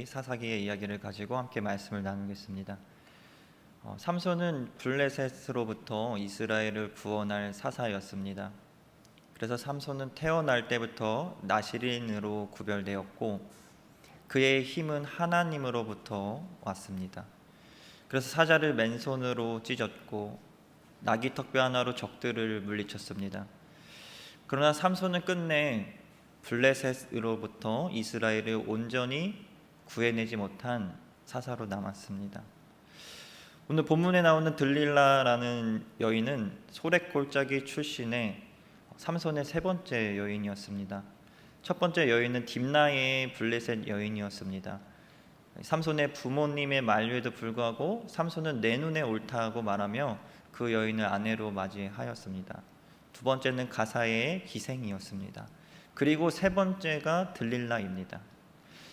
사사기의 이야기를 가지고 함께 말씀을 나누겠습니다. 삼손은 블레셋으로부터 이스라엘을 구원할 사사였습니다. 그래서 삼손은 태어날 때부터 나실인으로 구별되었고 그의 힘은 하나님으로부터 왔습니다. 그래서 사자를 맨손으로 찢었고 나귀 턱뼈 하나로 적들을 물리쳤습니다. 그러나 삼손은 끝내 블레셋으로부터 이스라엘을 온전히 구해내지 못한 사사로 남았습니다. 오늘 본문에 나오는 들릴라라는 여인은 소렉골짜기 출신의 삼손의 세 번째 여인이었습니다. 첫 번째 여인은 딥나의 블레셋 여인이었습니다. 삼손의 부모님의 만류에도 불구하고 삼손은 내 눈에 옳다고 말하며 그 여인을 아내로 맞이하였습니다. 두 번째는 가사의 기생이었습니다. 그리고 세 번째가 들릴라입니다.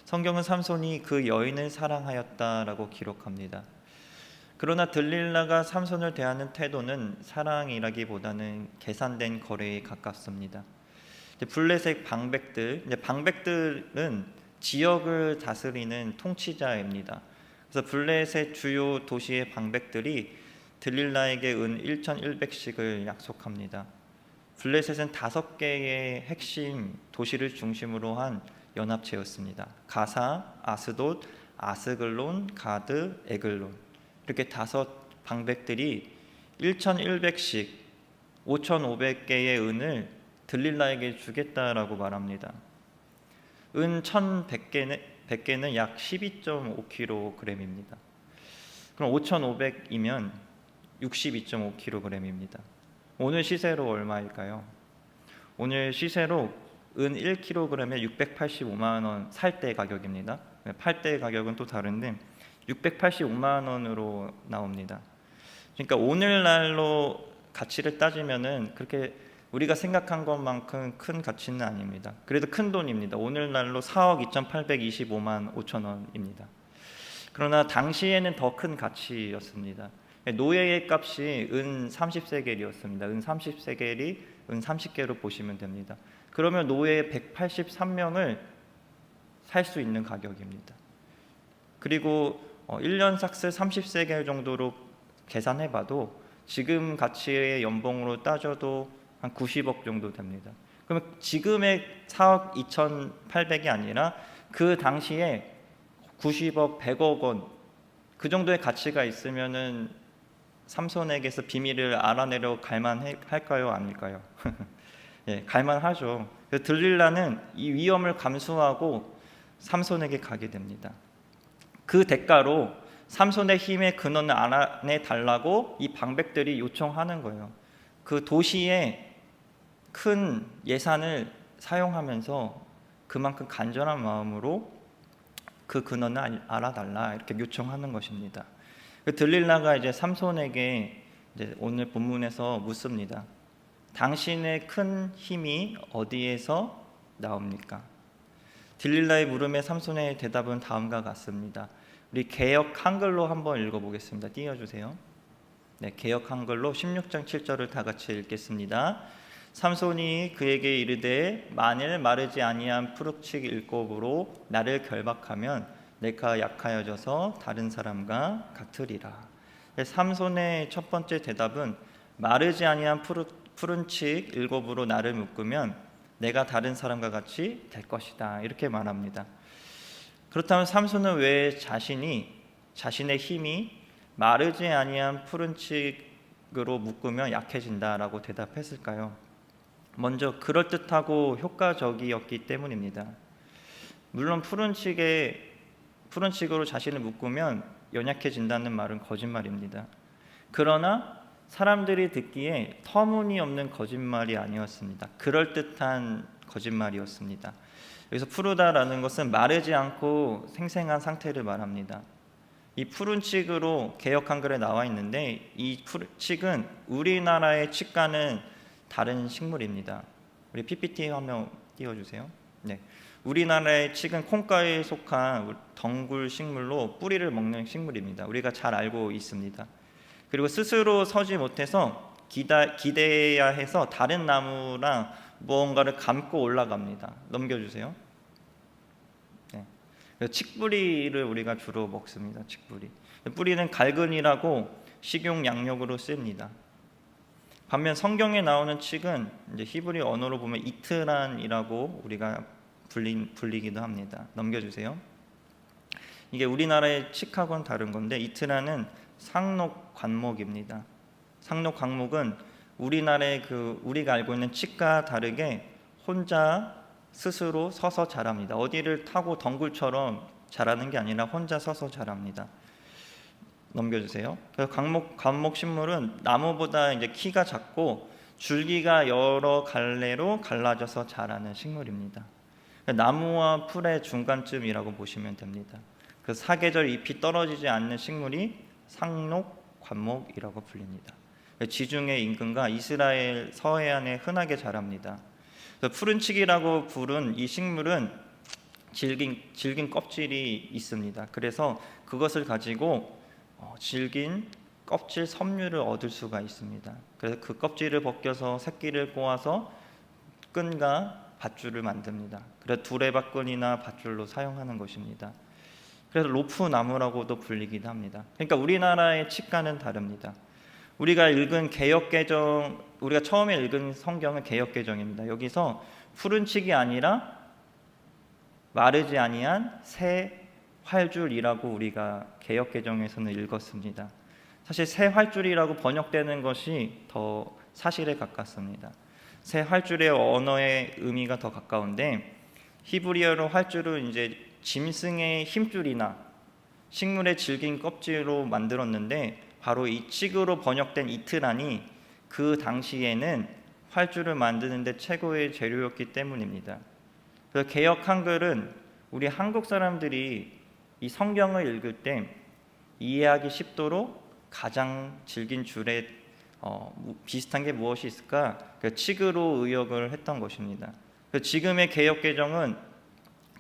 성경은 삼손이 그 여인을 사랑하였다라고 기록합니다. 그러나 들릴라가 삼손을 대하는 태도는 사랑이라기보다는 계산된 거래에 가깝습니다. 블레셋 방백들은 지역을 다스리는 통치자입니다. 그래서 블레셋 주요 도시의 방백들이 들릴라에게 은 1,100씩을 약속합니다. 블레셋은 5개의 핵심 도시를 중심으로 한 연합체였습니다. 가사, 아스돗, 아스글론, 가드, 에글론 이렇게 5 방백들이 1,100씩 5,500개의 은을 들릴라에게 주겠다라고 말합니다. 은 1,100개는 약 12.5kg입니다. 그럼 5,500이면 62.5kg입니다. 오늘 시세로 얼마일까요? 오늘 시세로 은 1kg에 685만 원 살 때 가격입니다. 팔 때 가격은 또 다른데 685만 원으로 나옵니다. 그러니까 오늘날로 가치를 따지면은 그렇게 우리가 생각한 것만큼 큰 가치는 아닙니다. 그래도 큰 돈입니다. 오늘날로 4억 2,825만 5천 원입니다. 그러나 당시에는 더 큰 가치였습니다. 노예의 값이 은 30세겔이었습니다. 은 30세겔이 은 30개로 보시면 됩니다. 그러면 노예 183명을 살 수 있는 가격입니다. 그리고 1년 삭스 30세겔 정도로 계산해봐도 지금 가치의 연봉으로 따져도 한 90억 정도 됩니다. 그러면 지금의 4억 2,800이 아니라 그 당시에 90억, 100억 원 그 정도의 가치가 있으면은 삼손에게서 비밀을 알아내려 갈만할까요? 아닐까요? 예, 갈만하죠. 들릴라는 이 위험을 감수하고 삼손에게 가게 됩니다. 그 대가로 삼손의 힘의 근원을 알아내 달라고 이 방백들이 요청하는 거예요. 그 도시에 큰 예산을 사용하면서 그만큼 간절한 마음으로 그 근원을 알아달라 이렇게 요청하는 것입니다. 들릴라가 이제 삼손에게 이제 오늘 본문에서 묻습니다. 당신의 큰 힘이 어디에서 나옵니까? 들릴라의 물음에 삼손의 대답은 다음과 같습니다. 우리 개역 한글로 한번 읽어보겠습니다. 띄워주세요. 네, 개역 한글로 16장 7절을 다 같이 읽겠습니다. 삼손이 그에게 이르되 만일 마르지 아니한 푸르칙 일곱으로 나를 결박하면 내가 약하여져서 다른 사람과 같으리라. 삼손의 첫 번째 대답은 마르지 아니한 푸른칙 일곱으로 나를 묶으면 내가 다른 사람과 같이 될 것이다 이렇게 말합니다. 그렇다면 삼손은 왜 자신의 힘이 마르지 아니한 푸른칙으로 묶으면 약해진다라고 대답했을까요? 먼저 그럴듯하고 효과적이었기 때문입니다. 물론 푸른칙으로 자신을 묶으면 연약해진다는 말은 거짓말입니다. 그러나 사람들이 듣기에 터무니없는 거짓말이 아니었습니다. 그럴듯한 거짓말이었습니다. 여기서 푸르다라는 것은 마르지 않고 생생한 상태를 말합니다. 이 푸른칙으로 개역 한글에 나와 있는데 이 푸른칙은 우리나라의 칡과는 다른 식물입니다. 우리 PPT 화면 띄워주세요. 네, 우리나라의 칡은 콩과에 속한 덩굴 식물로 뿌리를 먹는 식물입니다. 우리가 잘 알고 있습니다. 그리고 스스로 서지 못해서 기대야 해서 다른 나무랑 무언가를 감고 올라갑니다. 넘겨주세요. 네. 칡뿌리를 우리가 주로 먹습니다. 칡뿌리. 뿌리는 갈근이라고 식용 양력으로 씁니다. 반면 성경에 나오는 칡은 이제 히브리 언어로 보면 이트란이라고 우리가 불리기도 합니다. 넘겨주세요. 이게 우리나라의 칡하고는 다른 건데, 이트란은 상록 관목입니다. 상록 관목은 우리나라의 우리가 알고 있는 칡과 다르게 혼자 스스로 서서 자랍니다. 어디를 타고 덩굴처럼 자라는 게 아니라 혼자 서서 자랍니다. 넘겨주세요. 그래서 관목 식물은 나무보다 이제 키가 작고 줄기가 여러 갈래로 갈라져서 자라는 식물입니다. 나무와 풀의 중간쯤이라고 보시면 됩니다. 그 사계절 잎이 떨어지지 않는 식물이 상록 관목이라고 불립니다. 지중해 인근과 이스라엘 서해안에 흔하게 자랍니다. 푸른치기라고 부른 이 식물은 질긴 껍질이 있습니다. 그래서 그것을 가지고 질긴 껍질 섬유를 얻을 수가 있습니다. 그래서 그 껍질을 벗겨서 새끼를 꼬아서 끈과 밧줄을 만듭니다. 그래서 두레박근이나 밧줄로 사용하는 것입니다. 그래서 로프 나무라고도 불리기도 합니다. 그러니까 우리나라의 칡과는 다릅니다. 우리가 처음에 읽은 성경은 개역개정입니다. 여기서 푸른 칡이 아니라 마르지 아니한 새 활줄이라고 우리가 개역개정에서는 읽었습니다. 사실 새 활줄이라고 번역되는 것이 더 사실에 가깝습니다. 새 활줄의 언어의 의미가 더 가까운데, 히브리어로 활줄은 이제 짐승의 힘줄이나 식물의 질긴 껍질로 만들었는데, 바로 이 칡으로 번역된 이트란이 그 당시에는 활줄을 만드는 데 최고의 재료였기 때문입니다. 그래서 개역 한글은 우리 한국 사람들이 이 성경을 읽을 때 이해하기 쉽도록 가장 질긴 줄에 비슷한 게 무엇이 있을까? 칡으로 의역을 했던 것입니다. 지금의 개역 개정은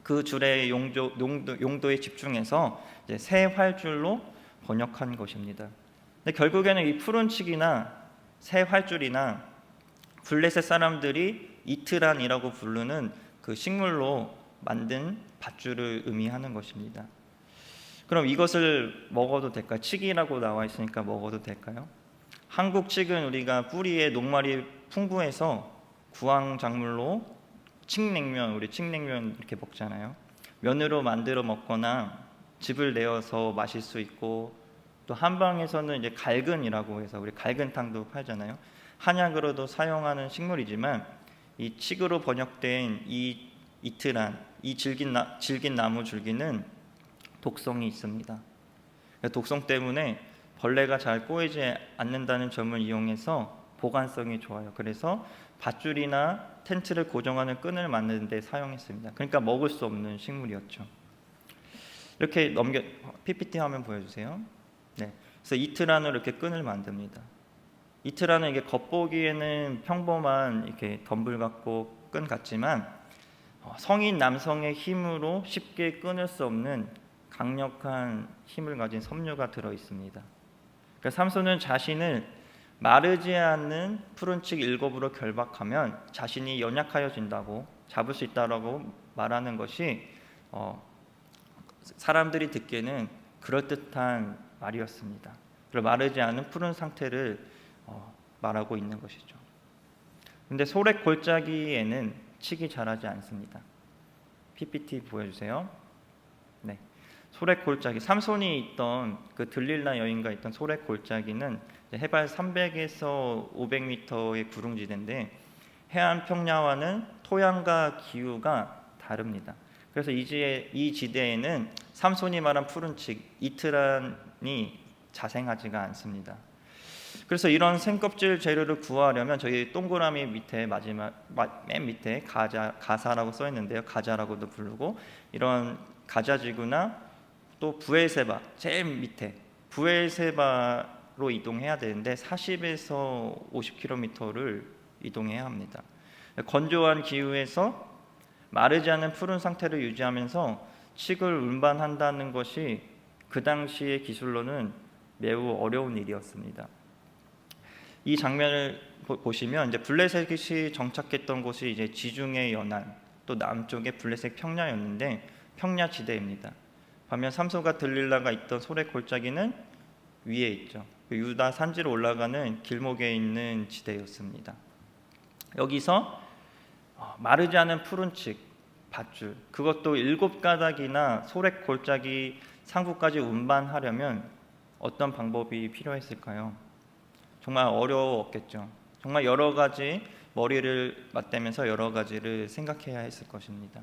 그 줄의 용도에 집중해서 이제 새 활줄로 번역한 것입니다. 근데 결국에는 이 푸른 칡이나 새 활줄이나 블레셋 사람들이 이트란이라고 부르는 그 식물로 만든 밧줄을 의미하는 것입니다. 그럼 이것을 먹어도 될까요? 칡이라고 나와 있으니까 먹어도 될까요? 한국 칡은 우리가 뿌리에 녹말이 풍부해서 구황작물로 칡냉면, 우리 칡냉면 이렇게 먹잖아요. 면으로 만들어 먹거나 즙을 내어서 마실 수 있고, 또 한방에서는 이제 갈근이라고 해서 우리 갈근탕도 팔잖아요. 한약으로도 사용하는 식물이지만, 이 칡으로 번역된 이 이트란, 이 질긴 나무 줄기는 독성이 있습니다. 독성 때문에 벌레가 잘 꼬이지 않는다는 점을 이용해서 보관성이 좋아요. 그래서 밧줄이나 텐트를 고정하는 끈을 만드는 데 사용했습니다. 그러니까 먹을 수 없는 식물이었죠. 이렇게 PPT 화면 보여주세요. 네, 그래서 이트란으로 이렇게 끈을 만듭니다. 이트란은 이게 겉보기에는 평범한 이렇게 덤불 같고 끈 같지만, 성인 남성의 힘으로 쉽게 끊을 수 없는 강력한 힘을 가진 섬유가 들어 있습니다. 그러니까 삼손은 자신을 마르지 않는 푸른 칡 7으로 결박하면 자신이 연약하여진다고, 잡을 수 있다라고 말하는 것이 사람들이 듣기에는 그럴듯한 말이었습니다. 그리고 마르지 않은 푸른 상태를 말하고 있는 것이죠. 근데 소렉 골짜기에는 칡이 자라지 않습니다. PPT 보여주세요. 네, 소렉 골짜기, 삼손이 있던 그 들릴라 여인과 있던 소렉 골짜기는 해발 300에서 500m의 구릉지대인데, 해안 평야와는 토양과 기후가 다릅니다. 그래서 이 지대에는 삼손이 말한 푸른 칡 이트란이 자생하지가 않습니다. 그래서 이런 생껍질 재료를 구하려면 저희 동그라미 밑에 맨 밑에 가사라고 써 있는데요. 가자라고도 부르고, 이런 가자지구나 또 부엘세바, 제일 밑에 부엘세바로 이동해야 되는데 40에서 50km를 이동해야 합니다. 건조한 기후에서 마르지 않은 푸른 상태를 유지하면서 칡을 운반한다는 것이 그 당시의 기술로는 매우 어려운 일이었습니다. 이 장면을 보시면 이제 블레셋이 정착했던 곳이 이제 지중해 연안, 또 남쪽의 블레셋 평야였는데, 평야지대입니다. 반면 삼손과 들릴라가 있던 소래 골짜기는 위에 있죠. 유다 산지로 올라가는 길목에 있는 지대였습니다. 여기서 마르지 않은 푸른 칡, 밧줄, 그것도 7가닥이나 소래 골짜기 상부까지 운반하려면 어떤 방법이 필요했을까요? 정말 어려웠겠죠. 정말 여러 가지 머리를 맞대면서 여러 가지를 생각해야 했을 것입니다.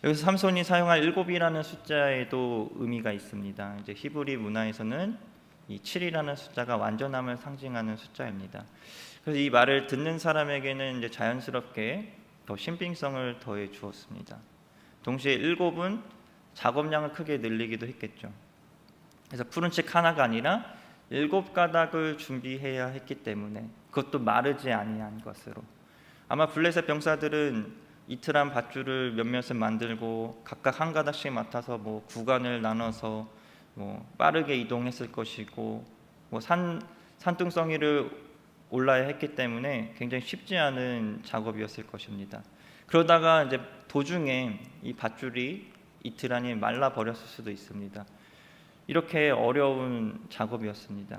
여기서 삼손이 사용한 7이라는 숫자에도 의미가 있습니다. 이제 히브리 문화에서는 이 7이라는 숫자가 완전함을 상징하는 숫자입니다. 그래서 이 말을 듣는 사람에게는 이제 자연스럽게 더 신빙성을 더해 주었습니다. 동시에 7은 작업량을 크게 늘리기도 했겠죠. 그래서 푸른 책 하나가 아니라 7가닥을 준비해야 했기 때문에, 그것도 마르지 아니한 것으로, 아마 블레셋 병사들은 이틀한 밧줄을 몇몇을 만들고 각각 한 가닥씩 맡아서 구간을 나눠서 빠르게 이동했을 것이고, 산둥성이를 올라야 했기 때문에 굉장히 쉽지 않은 작업이었을 것입니다. 그러다가 이제 도중에 이 밧줄이 이틀 안에 말라 버렸을 수도 있습니다. 이렇게 어려운 작업이었습니다.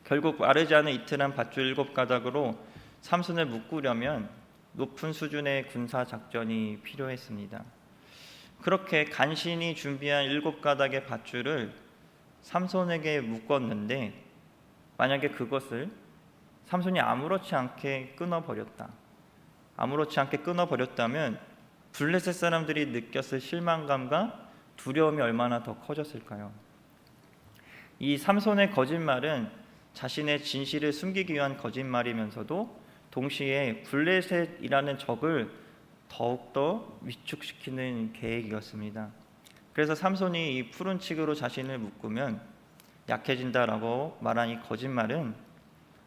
결국 마르지 않은 이틀한 밧줄 7가닥으로 삼손을 묶으려면 높은 수준의 군사 작전이 필요했습니다. 그렇게 간신히 준비한 7가닥의 밧줄을 삼손에게 묶었는데, 만약에 그것을 삼손이 아무렇지 않게 끊어버렸다면 블레셋 사람들이 느꼈을 실망감과 두려움이 얼마나 더 커졌을까요? 이 삼손의 거짓말은 자신의 진실을 숨기기 위한 거짓말이면서도 동시에 블레셋이라는 적을 더욱더 위축시키는 계획이었습니다. 그래서 삼손이 이 푸른 칡으로 자신을 묶으면 약해진다라고 말한 이 거짓말은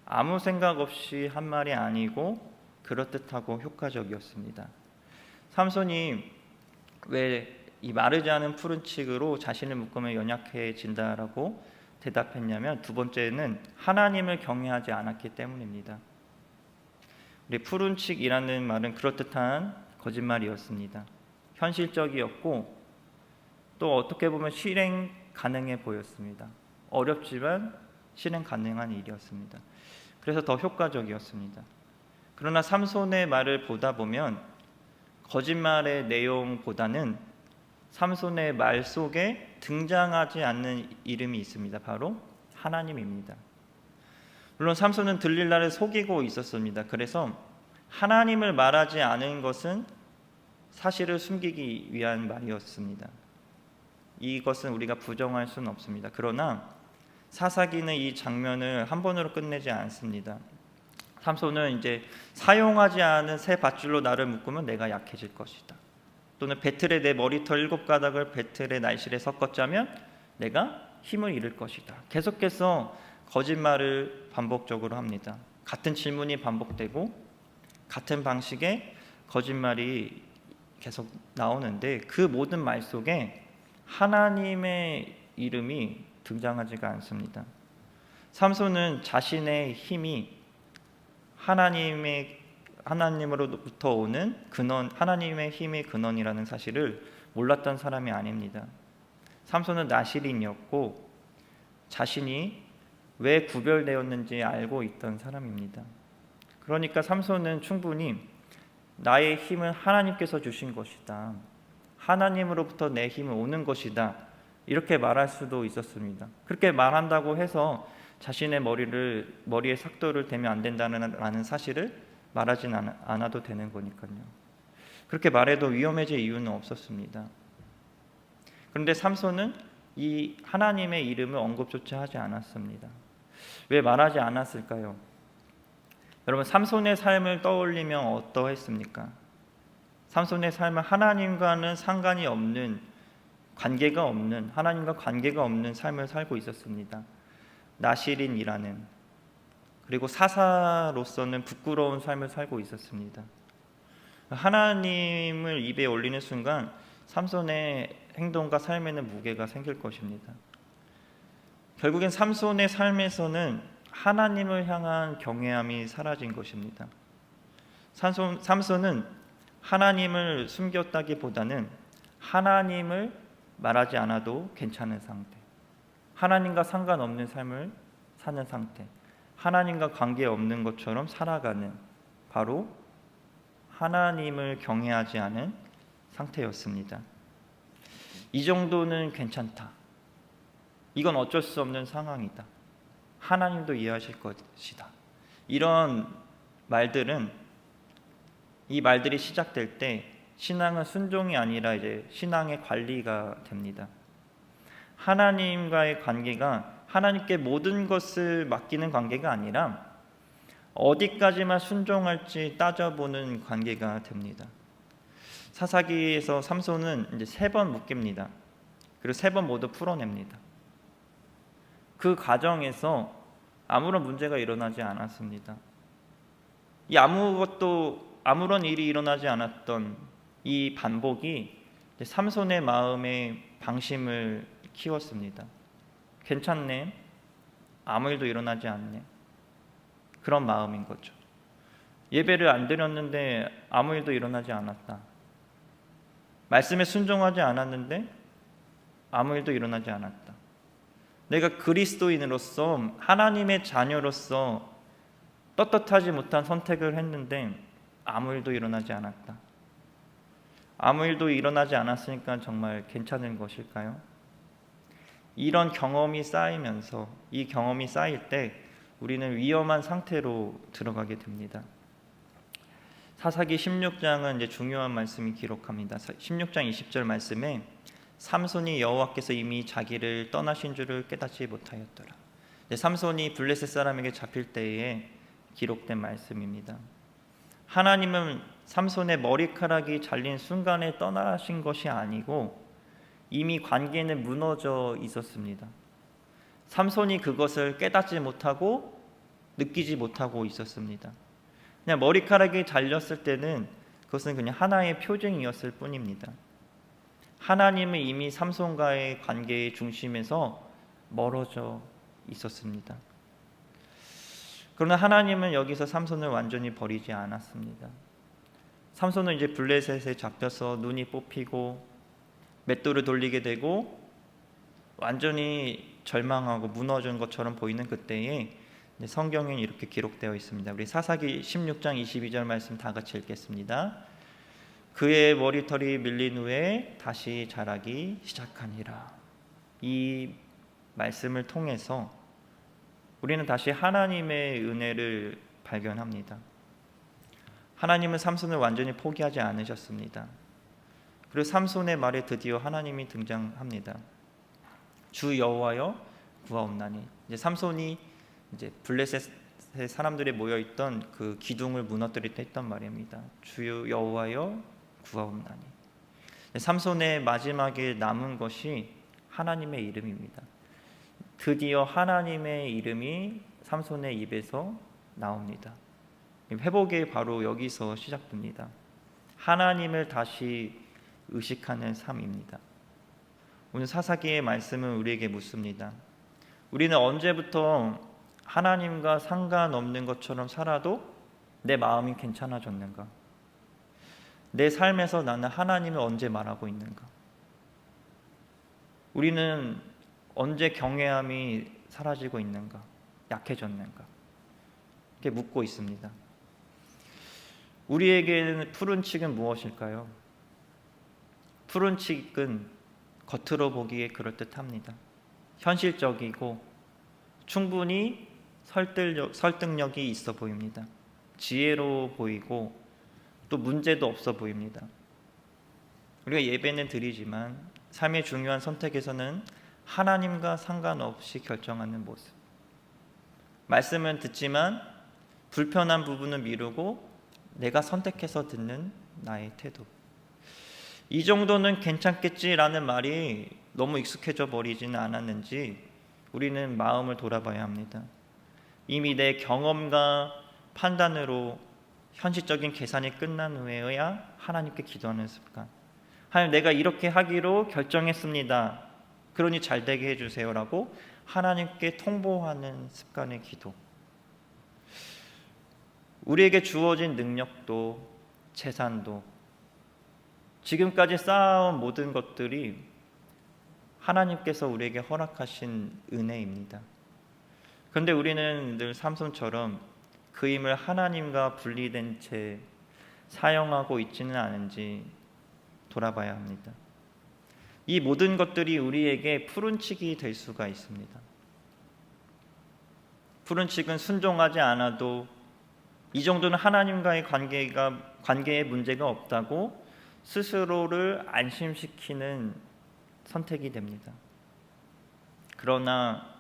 아무 생각 없이 한 말이 아니고 그럴듯하고 효과적이었습니다. 삼손이 왜 이 마르지 않은 푸른 칡으로 자신을 묶으면 연약해진다라고 대답했냐면, 두 번째는 하나님을 경외하지 않았기 때문입니다. 우리 푸른 칡이라는 말은 그럴듯한 거짓말이었습니다. 현실적이었고 또 어떻게 보면 실행 가능해 보였습니다. 어렵지만 실행 가능한 일이었습니다. 그래서 더 효과적이었습니다. 그러나 삼손의 말을 보다 보면 거짓말의 내용보다는 삼손의 말 속에 등장하지 않는 이름이 있습니다. 바로 하나님입니다. 물론 삼손은 들릴라를 속이고 있었습니다. 그래서 하나님을 말하지 않은 것은 사실을 숨기기 위한 말이었습니다. 이것은 우리가 부정할 수는 없습니다. 그러나 사사기는 이 장면을 한 번으로 끝내지 않습니다. 삼손은 이제 사용하지 않은 새 밧줄로 나를 묶으면 내가 약해질 것이다. 또는 배틀에 내 머리털 7가닥을 배틀의 날실에 섞어 짜면 내가 힘을 잃을 것이다. 계속해서 거짓말을 반복적으로 합니다. 같은 질문이 반복되고 같은 방식의 거짓말이 계속 나오는데, 그 모든 말 속에 하나님의 이름이 등장하지가 않습니다. 삼손은 자신의 힘이 하나님으로부터 오는 근원, 하나님의 힘의 근원이라는 사실을 몰랐던 사람이 아닙니다. 삼손은 나실인이었고 자신이 왜 구별되었는지 알고 있던 사람입니다. 그러니까 삼손은 충분히 나의 힘은 하나님께서 주신 것이다, 하나님으로부터 내 힘은 오는 것이다, 이렇게 말할 수도 있었습니다. 그렇게 말한다고 해서 자신의 머리에 삭도를 대면 안 된다는 사실을 말하진 않아도 되는 거니까요. 그렇게 말해도 위험해질 이유는 없었습니다. 그런데 삼손은 이 하나님의 이름을 언급조차 하지 않았습니다. 왜 말하지 않았을까요? 여러분, 삼손의 삶을 떠올리면 어떠했습니까? 삼손의 삶은 하나님과는 상관이 없는, 하나님과 관계가 없는 삶을 살고 있었습니다. 나실인이라는, 그리고 사사로서는 부끄러운 삶을 살고 있었습니다. 하나님을 입에 올리는 순간 삼손의 행동과 삶에는 무게가 생길 것입니다. 결국엔 삼손의 삶에서는 하나님을 향한 경외함이 사라진 것입니다. 삼손은 하나님을 숨겼다기보다는 하나님을 말하지 않아도 괜찮은 상태, 하나님과 상관없는 삶을 사는 상태, 하나님과 관계없는 것처럼 살아가는, 바로 하나님을 경외하지 않은 상태였습니다. 이 정도는 괜찮다. 이건 어쩔 수 없는 상황이다. 하나님도 이해하실 것이다. 이런 말들은, 이 말들이 시작될 때 신앙은 순종이 아니라 이제 신앙의 관리가 됩니다. 하나님과의 관계가 하나님께 모든 것을 맡기는 관계가 아니라 어디까지만 순종할지 따져보는 관계가 됩니다. 사사기에서 삼손은 이제 3번 묶입니다. 그리고 3번 모두 풀어냅니다. 그 과정에서 아무런 문제가 일어나지 않았습니다. 아무런 일이 일어나지 않았던 이 반복이 삼손의 마음에 방심을 키웠습니다. 괜찮네, 아무 일도 일어나지 않네, 그런 마음인 거죠. 예배를 안 드렸는데 아무 일도 일어나지 않았다. 말씀에 순종하지 않았는데 아무 일도 일어나지 않았다. 내가 그리스도인으로서, 하나님의 자녀로서 떳떳하지 못한 선택을 했는데 아무 일도 일어나지 않았다. 아무 일도 일어나지 않았으니까 정말 괜찮은 것일까요? 이런 경험이 쌓이면서, 이 경험이 쌓일 때 우리는 위험한 상태로 들어가게 됩니다. 사사기 16장은 이제 중요한 말씀이 기록합니다. 16장 20절 말씀에 삼손이 여호와께서 이미 자기를 떠나신 줄을 깨닫지 못하였더라. 삼손이 블레셋 사람에게 잡힐 때에 기록된 말씀입니다. 하나님은 삼손의 머리카락이 잘린 순간에 떠나신 것이 아니고 이미 관계는 무너져 있었습니다. 삼손이 그것을 깨닫지 못하고 느끼지 못하고 있었습니다. 그냥 머리카락이 잘렸을 때는 그것은 그냥 하나의 표징이었을 뿐입니다. 하나님은 이미 삼손과의 관계의 중심에서 멀어져 있었습니다. 그러나 하나님은 여기서 삼손을 완전히 버리지 않았습니다. 삼손은 이제 블레셋에 잡혀서 눈이 뽑히고 맷돌을 돌리게 되고 완전히 절망하고 무너진 것처럼 보이는 그때에 성경에 이렇게 기록되어 있습니다. 우리 사사기 16장 22절 말씀 다 같이 읽겠습니다. 그의 머리털이 밀린 후에 다시 자라기 시작하니라. 이 말씀을 통해서 우리는 다시 하나님의 은혜를 발견합니다. 하나님은 삼손을 완전히 포기하지 않으셨습니다. 그리고 삼손의 말에 드디어 하나님이 등장합니다. 주 여호와여 구하옵나니. 이제 삼손이 이제 블레셋 사람들이 모여 있던 그 기둥을 무너뜨릴 때 했던 말입니다. 주 여호와여 구하옵나니. 삼손의 마지막에 남은 것이 하나님의 이름입니다. 드디어 하나님의 이름이 삼손의 입에서 나옵니다. 회복이 바로 여기서 시작됩니다. 하나님을 다시 의식하는 삶입니다. 오늘 사사기의 말씀은 우리에게 묻습니다. 우리는 언제부터 하나님과 상관없는 것처럼 살아도 내 마음이 괜찮아졌는가? 내 삶에서 나는 하나님을 언제 말하고 있는가? 우리는 언제 경외함이 사라지고 있는가? 약해졌는가? 이렇게 묻고 있습니다. 우리에게는 푸른 칙은 무엇일까요? 푸른 칙은 겉으로 보기에 그럴듯합니다. 현실적이고 충분히 설득력이 있어 보입니다. 지혜로워 보이고 또 문제도 없어 보입니다. 우리가 예배는 드리지만 삶의 중요한 선택에서는 하나님과 상관없이 결정하는 모습. 말씀은 듣지만 불편한 부분은 미루고 내가 선택해서 듣는 나의 태도. 이 정도는 괜찮겠지라는 말이 너무 익숙해져 버리지는 않았는지 우리는 마음을 돌아봐야 합니다. 이미 내 경험과 판단으로 현실적인 계산이 끝난 후에야 하나님께 기도하는 습관. 하나님, 내가 이렇게 하기로 결정했습니다. 그러니 잘 되게 해주세요라고 하나님께 통보하는 습관의 기도. 우리에게 주어진 능력도 재산도 지금까지 쌓아온 모든 것들이 하나님께서 우리에게 허락하신 은혜입니다. 그런데 우리는 늘 삼손처럼 그 힘을 하나님과 분리된 채 사용하고 있지는 않은지 돌아봐야 합니다. 이 모든 것들이 우리에게 푸른칙이 될 수가 있습니다. 푸른칙은 순종하지 않아도 이 정도는 하나님과의 관계에 문제가 없다고 스스로를 안심시키는 선택이 됩니다. 그러나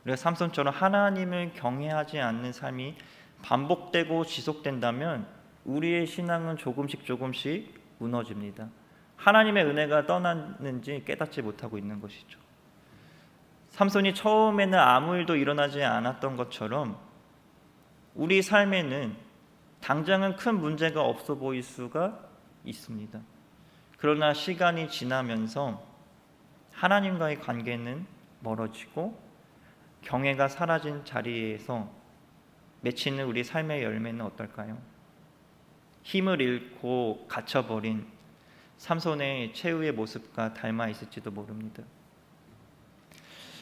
우리가 삼손처럼 하나님을 경외하지 않는 삶이 반복되고 지속된다면 우리의 신앙은 조금씩 무너집니다. 하나님의 은혜가 떠났는지 깨닫지 못하고 있는 것이죠. 삼손이 처음에는 아무 일도 일어나지 않았던 것처럼 우리 삶에는 당장은 큰 문제가 없어 보일 수가 있습니다. 그러나 시간이 지나면서 하나님과의 관계는 멀어지고 경외가 사라진 자리에서 맺히는 우리 삶의 열매는 어떨까요? 힘을 잃고 갇혀버린 삼손의 최후의 모습과 닮아 있을지도 모릅니다.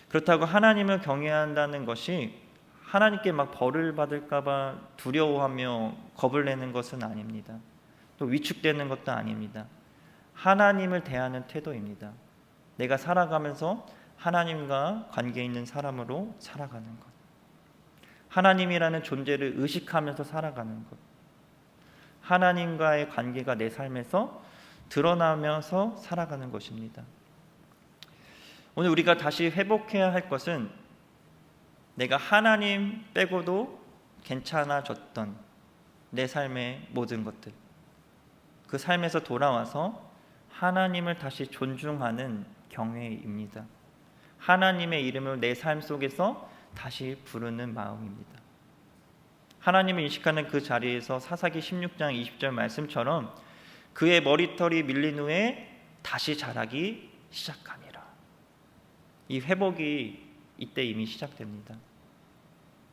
그렇다고 하나님을 경외한다는 것이 하나님께 막 벌을 받을까 봐 두려워하며 겁을 내는 것은 아닙니다. 또 위축되는 것도 아닙니다. 하나님을 대하는 태도입니다. 내가 살아가면서 하나님과 관계 있는 사람으로 살아가는 것. 하나님이라는 존재를 의식하면서 살아가는 것. 하나님과의 관계가 내 삶에서 드러나면서 살아가는 것입니다. 오늘 우리가 다시 회복해야 할 것은 내가 하나님 빼고도 괜찮아졌던 내 삶의 모든 것들, 그 삶에서 돌아와서 하나님을 다시 존중하는 경외입니다. 하나님의 이름을 내 삶 속에서 다시 부르는 마음입니다. 하나님을 인식하는 그 자리에서 사사기 16장 20절 말씀처럼 그의 머리털이 밀린 후에 다시 자라기 시작하니라. 이 회복이 이때 이미 시작됩니다.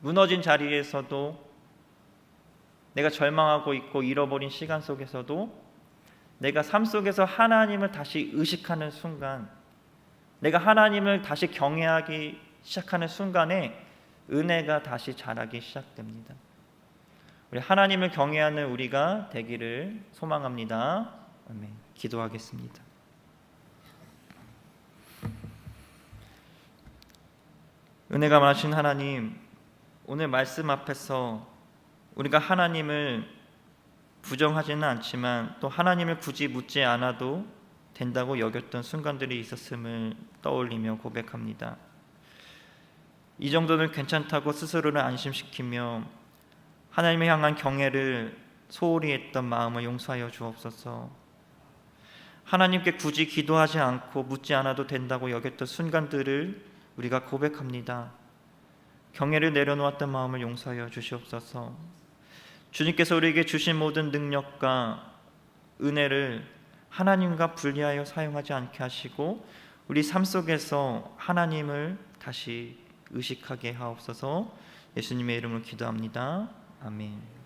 무너진 자리에서도 내가 절망하고 있고 잃어버린 시간 속에서도 내가 삶 속에서 하나님을 다시 의식하는 순간, 내가 하나님을 다시 경외하기 시작하는 순간에 은혜가 다시 자라기 시작됩니다. 우리 하나님을 경외하는 우리가 되기를 소망합니다. 아멘. 기도하겠습니다. 은혜가 많으신 하나님, 오늘 말씀 앞에서 우리가 하나님을 부정하지는 않지만 또 하나님을 굳이 묻지 않아도 된다고 여겼던 순간들이 있었음을 떠올리며 고백합니다. 이 정도는 괜찮다고 스스로를 안심시키며 하나님을 향한 경외를 소홀히 했던 마음을 용서하여 주옵소서. 하나님께 굳이 기도하지 않고 묻지 않아도 된다고 여겼던 순간들을 우리가 고백합니다. 경외를 내려놓았던 마음을 용서하여 주시옵소서. 주님께서 우리에게 주신 모든 능력과 은혜를 하나님과 분리하여 사용하지 않게 하시고 우리 삶 속에서 하나님을 다시 의식하게 하옵소서. 예수님의 이름으로 기도합니다. 아멘.